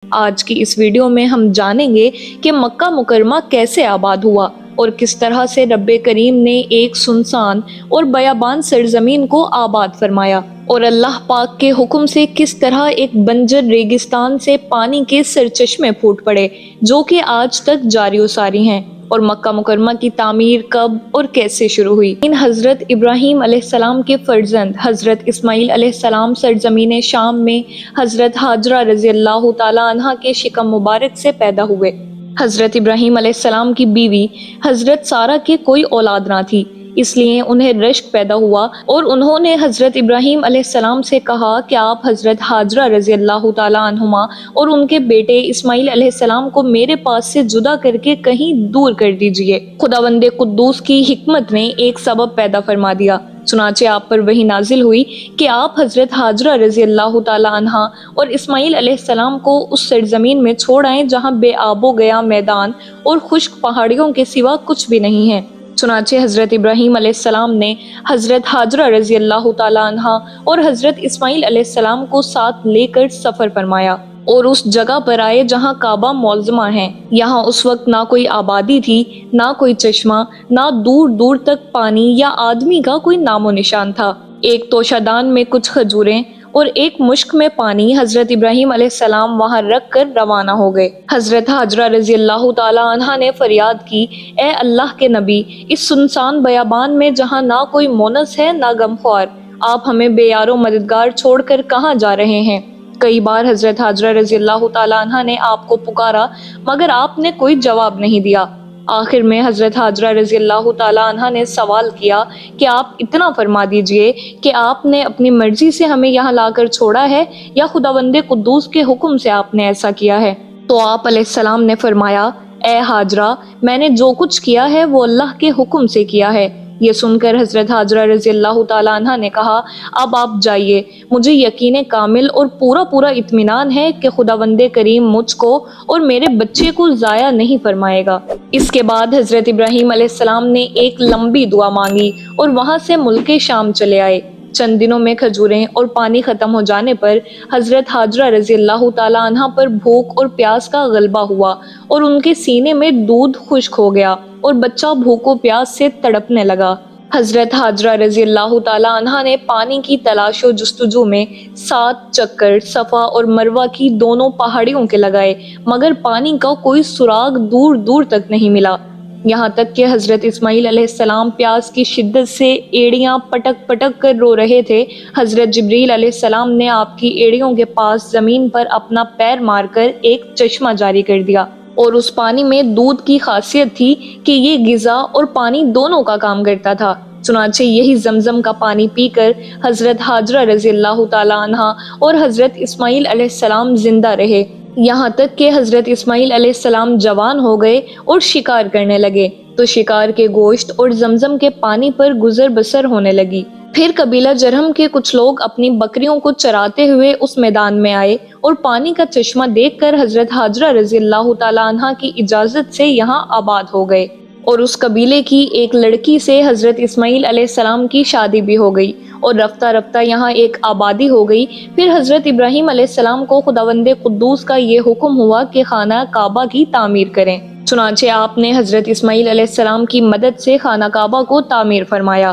آج کی اس ویڈیو میں ہم جانیں گے کہ مکہ مکرمہ کیسے آباد ہوا اور کس طرح سے رب کریم نے ایک سنسان اور بیابان سرزمین کو آباد فرمایا، اور اللہ پاک کے حکم سے کس طرح ایک بنجر ریگستان سے پانی کے سرچشمے پھوٹ پڑے جو کہ آج تک جاری و ساری ہیں، اور مکہ مکرمہ کی تعمیر کب اور کیسے شروع ہوئی۔ حضرت ابراہیم علیہ السلام کے فرزند حضرت اسماعیل علیہ السلام سرزمین شام میں حضرت ہاجرہ رضی اللہ تعالی عنہا کے شکم مبارک سے پیدا ہوئے۔ حضرت ابراہیم علیہ السلام کی بیوی حضرت سارہ کے کوئی اولاد نہ تھی، اس لیے انہیں رشک پیدا ہوا اور انہوں نے حضرت ابراہیم علیہ السلام سے کہا کہ آپ حضرت ہاجرہ رضی اللہ تعالی عنہما اور ان کے بیٹے اسماعیل علیہ السلام کو میرے پاس سے جدا کر کے کہیں دور کر دیجئے۔ خداوند قدوس کی حکمت نے ایک سبب پیدا فرما دیا، چنانچہ آپ پر وحی نازل ہوئی کہ آپ حضرت ہاجرہ رضی اللہ تعالی عنہا اور اسماعیل علیہ السلام کو اس سرزمین میں چھوڑ آئیں جہاں بے آب و گیا میدان اور خشک پہاڑیوں کے سوا کچھ بھی نہیں ہے۔ چنانچہ حضرت ابراہیم علیہ السلام نے حضرت ہاجرہ رضی اللہ تعالی عنہا اور حضرت اسماعیل علیہ السلام کو ساتھ لے کر سفر فرمایا اور اس جگہ پر آئے جہاں کعبہ معظمہ ہے۔ یہاں اس وقت نہ کوئی آبادی تھی، نہ کوئی چشمہ، نہ دور دور تک پانی یا آدمی کا کوئی نام و نشان تھا۔ ایک توشہ دان میں کچھ کھجوریں اور ایک مشک میں پانی حضرت ابراہیم علیہ السلام وہاں رکھ کر روانہ ہو گئے۔ حضرت ہاجرہ رضی اللہ تعالی عنہا نے فریاد کی، اے اللہ کے نبی، اس سنسان بیابان میں جہاں نہ کوئی مونس ہے نہ غمخوار، آپ ہمیں بے یار و مددگار چھوڑ کر کہاں جا رہے ہیں؟ کئی بار حضرت ہاجرہ رضی اللہ تعالی عنہا نے آپ کو پکارا مگر آپ نے کوئی جواب نہیں دیا۔ آخر میں حضرت ہاجرہ رضی اللہ تعالی عنہا نے سوال کیا کہ آپ اتنا فرما دیجئے کہ آپ نے اپنی مرضی سے ہمیں یہاں لا کر چھوڑا ہے یا خداوند قدوس کے حکم سے آپ نے ایسا کیا ہے؟ تو آپ علیہ السلام نے فرمایا، اے ہاجرہ، میں نے جو کچھ کیا ہے وہ اللہ کے حکم سے کیا ہے۔ یہ سن کر حضرت ہاجرہ رضی اللہ تعالی عنہا نے کہا، اب آپ جائیے، مجھے یقین کامل اور پورا اطمینان ہے کہ خداوند کریم مجھ کو اور میرے بچے کو ضائع نہیں فرمائے گا۔ اس کے بعد حضرت ابراہیم علیہ السلام نے ایک لمبی دعا مانگی اور وہاں سے ملک شام چلے آئے۔ چند دنوں میں کھجوریں اور پانی ختم ہو جانے پر حضرت ہاجرہ رضی اللہ تعالی عنہا پر بھوک اور پیاس کا غلبہ ہوا اور ان کے سینے میں دودھ خشک ہو گیا اور بچہ بھوک و پیاس سے تڑپنے لگا۔ حضرت ہاجرہ رضی اللہ تعالی عنہا نے پانی کی تلاش و جستجو میں 7 چکر صفا اور مروہ کی دونوں پہاڑیوں کے لگائے مگر پانی کا کوئی سراغ دور دور تک نہیں ملا، یہاں تک کہ حضرت اسماعیل علیہ السلام پیاس کی شدت سے ایڑیاں پٹک پٹک کر رو رہے تھے۔ حضرت جبریل علیہ السلام نے آپ کی ایڑیوں کے پاس زمین پر اپنا پیر مار کر ایک چشمہ جاری کر دیا، اور اس پانی میں دودھ کی خاصیت تھی کہ یہ غذا اور پانی دونوں کا کام کرتا تھا۔ چنانچہ یہی زمزم کا پانی پی کر حضرت ہاجرہ رضی اللہ تعالی عنہا اور حضرت اسماعیل علیہ السلام زندہ رہے، یہاں تک کہ حضرت اسماعیل علیہ السلام جوان ہو گئے اور شکار کرنے لگے تو شکار کے گوشت اور زمزم کے پانی پر گزر بسر ہونے لگی۔ پھر قبیلہ جرہم کے کچھ لوگ اپنی بکریوں کو چراتے ہوئے اس میدان میں آئے اور پانی کا چشمہ دیکھ کر حضرت ہاجرہ رضی اللہ تعالی عنہا کی اجازت سے یہاں آباد ہو گئے، اور اس قبیلے کی ایک لڑکی سے حضرت اسماعیل علیہ السلام کی شادی بھی ہو گئی اور رفتہ رفتہ یہاں ایک آبادی ہو گئی۔ پھر حضرت ابراہیم علیہ السلام کو خداوند قدوس کا یہ حکم ہوا کہ خانہ کعبہ کی تعمیر کریں، چنانچہ آپ نے حضرت اسماعیل علیہ السلام کی مدد سے خانہ کعبہ کو تعمیر فرمایا۔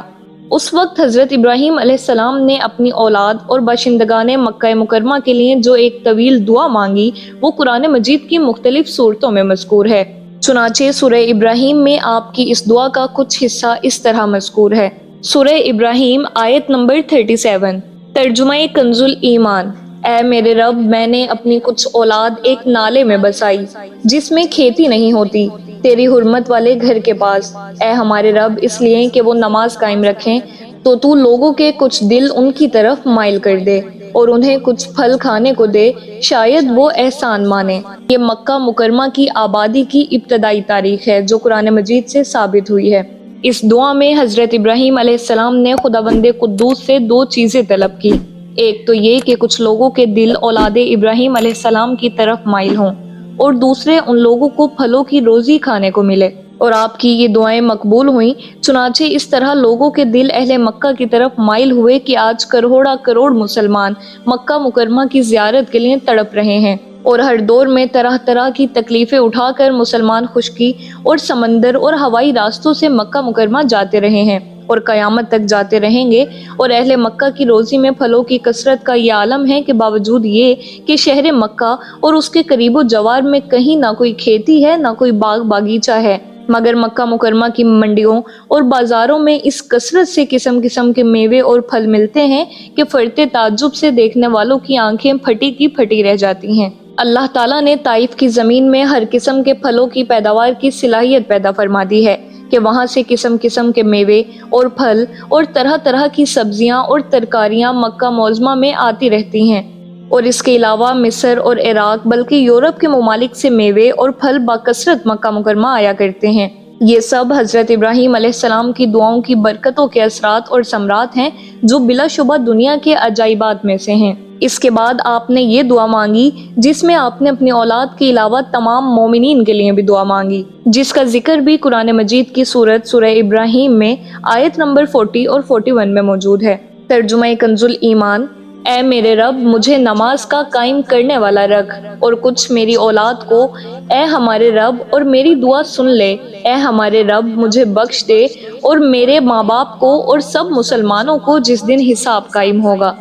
اس وقت حضرت ابراہیم علیہ السلام نے اپنی اولاد اور باشندگان مکہ مکرمہ کے لیے جو ایک طویل دعا مانگی وہ قرآن مجید کی مختلف صورتوں میں مذکور ہے۔ چنانچہ سورہ ابراہیم میں آپ کی اس دعا کا کچھ حصہ اس طرح مذکور ہے۔ سورہ ابراہیم آیت نمبر 37، ترجمہ کنز الایمان۔ اے میرے رب، میں نے اپنی کچھ اولاد ایک نالے میں بسائی جس میں کھیتی نہیں ہوتی، تیری حرمت والے گھر کے پاس، اے ہمارے رب، اس لیے کہ وہ نماز قائم رکھیں تو لوگوں کے کچھ دل ان کی طرف مائل کر دے اور انہیں کچھ پھل کھانے کو دے، شاید وہ احسان مانے۔ یہ مکہ مکرمہ کی آبادی کی ابتدائی تاریخ ہے جو قرآن مجید سے ثابت ہوئی ہے۔ اس دعا میں حضرت ابراہیم علیہ السلام نے خداوند قدوس سے 2 چیزیں طلب کی، ایک تو یہ کہ کچھ لوگوں کے دل اولاد ابراہیم علیہ السلام کی طرف مائل ہوں، اور دوسرے ان لوگوں کو پھلوں کی روزی کھانے کو ملے، اور آپ کی یہ دعائیں مقبول ہوئیں۔ چنانچہ اس طرح لوگوں کے دل اہل مکہ کی طرف مائل ہوئے کہ آج کروڑا کروڑ مسلمان مکہ مکرمہ کی زیارت کے لیے تڑپ رہے ہیں اور ہر دور میں طرح طرح کی تکلیفیں اٹھا کر مسلمان خشکی اور سمندر اور ہوائی راستوں سے مکہ مکرمہ جاتے رہے ہیں اور قیامت تک جاتے رہیں گے، اور اہل مکہ کی روزی میں پھلوں کی کثرت کا یہ عالم ہے کہ باوجود یہ کہ شہر مکہ اور اس کے قریب و جوار میں کہیں نہ کوئی کھیتی ہے نہ کوئی باغ باغیچہ ہے، مگر مکہ مکرمہ کی منڈیوں اور بازاروں میں اس کثرت سے قسم قسم کے میوے اور پھل ملتے ہیں کہ فرتے تعجب سے دیکھنے والوں کی آنکھیں پھٹی کی پھٹی رہ جاتی ہیں۔ اللہ تعالیٰ نے طائف کی زمین میں ہر قسم کے پھلوں کی پیداوار کی صلاحیت پیدا فرما دی ہے کہ وہاں سے قسم قسم کے میوے اور پھل اور طرح طرح کی سبزیاں اور ترکاریاں مکہ معظمہ میں آتی رہتی ہیں، اور اس کے علاوہ مصر اور عراق بلکہ یورپ کے ممالک سے میوے اور پھل بکثرت مکہ مکرمہ آیا کرتے ہیں۔ یہ سب حضرت ابراہیم علیہ السلام کی دعاؤں کی برکتوں کے اثرات اور ثمرات ہیں جو بلا شبہ دنیا کے عجائبات میں سے ہیں۔ اس کے بعد آپ نے یہ دعا مانگی جس میں آپ نے اپنی اولاد کے علاوہ تمام مومنین کے لیے بھی دعا مانگی، جس کا ذکر بھی قرآن مجید کی سورہ ابراہیم میں آیت نمبر 40 اور 41 میں موجود ہے۔ ترجمہ کنز الایمان: اے میرے رب، مجھے نماز کا قائم کرنے والا رکھ، اور کچھ میری اولاد کو، اے ہمارے رب، اور میری دعا سن لے، اے ہمارے رب، مجھے بخش دے، اور میرے ماں باپ کو اور سب مسلمانوں کو جس دن حساب قائم ہوگا۔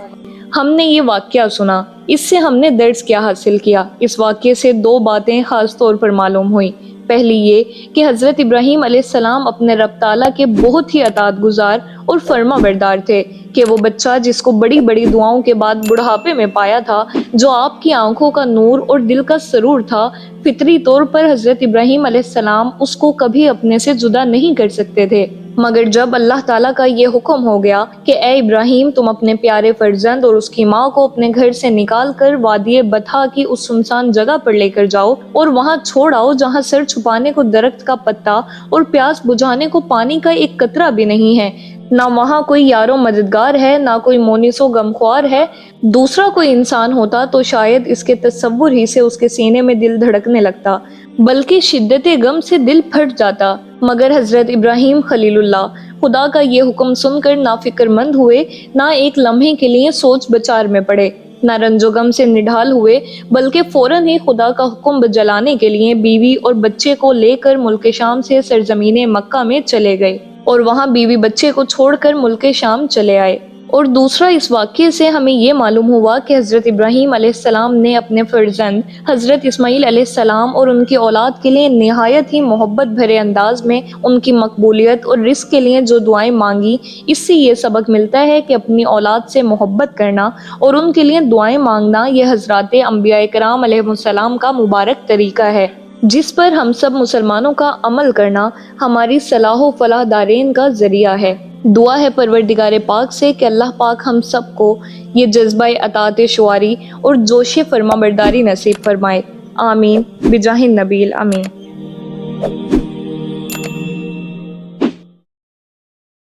ہم نے یہ واقعہ سنا، اس سے ہم نے درس کیا حاصل کیا؟ اس واقعے سے دو باتیں خاص طور پر معلوم ہوئیں۔ پہلی یہ کہ حضرت ابراہیم علیہ السلام اپنے رب تعالیٰ کے بہت ہی اطاعت گزار اور فرما بردار تھے کہ وہ بچہ جس کو بڑی بڑی دعاؤں کے بعد بڑھاپے میں پایا تھا، جو آپ کی آنکھوں کا نور اور دل کا سرور تھا، فطری طور پر حضرت ابراہیم علیہ السلام اس کو کبھی اپنے سے جدا نہیں کر سکتے تھے، مگر جب اللہ تعالیٰ کا یہ حکم ہو گیا کہ اے ابراہیم، تم اپنے پیارے فرزند اور اس کی ماں کو اپنے گھر سے نکال کر وادی بطحا کی اس سنسان جگہ پر لے کر جاؤ اور وہاں چھوڑ آؤ جہاں سر چھپانے کو درخت کا پتا اور پیاس بجھانے کو پانی کا ایک قطرہ بھی نہیں ہے، نہ وہاں کوئی یار و مددگار ہے، نہ کوئی مونس و غمخوار ہے، دوسرا کوئی انسان ہوتا تو شاید اس کے تصور ہی سے اس کے سینے میں دل دھڑکنے لگتا، بلکہ شدت غم سے دل پھٹ جاتا، مگر حضرت ابراہیم خلیل اللہ خدا کا یہ حکم سن کر نہ فکر مند ہوئے، نہ ایک لمحے کے لیے سوچ بچار میں پڑے، نہ رنج و غم سے نڈھال ہوئے، بلکہ فوراً ہی خدا کا حکم جلانے کے لیے بیوی اور بچے کو لے کر ملک شام سے سرزمین مکہ میں چلے گئے، اور وہاں بیوی بچے کو چھوڑ کر ملک شام چلے آئے۔ اور دوسرا، اس واقعے سے ہمیں یہ معلوم ہوا کہ حضرت ابراہیم علیہ السلام نے اپنے فرزند حضرت اسماعیل علیہ السلام اور ان کی اولاد کے لیے نہایت ہی محبت بھرے انداز میں ان کی مقبولیت اور رزق کے لیے جو دعائیں مانگی۔ اس سے یہ سبق ملتا ہے کہ اپنی اولاد سے محبت کرنا اور ان کے لیے دعائیں مانگنا یہ حضرات انبیاء کرام علیہ السلام کا مبارک طریقہ ہے، جس پر ہم سب مسلمانوں کا عمل کرنا ہماری صلاح و فلاح دارین کا ذریعہ ہے۔ دعا ہے پروردگار پاک سے کہ اللہ پاک ہم سب کو یہ جذبہ اطاعت شعاری اور جوش فرما برداری نصیب فرمائے، آمین بجاہ النبی الامین۔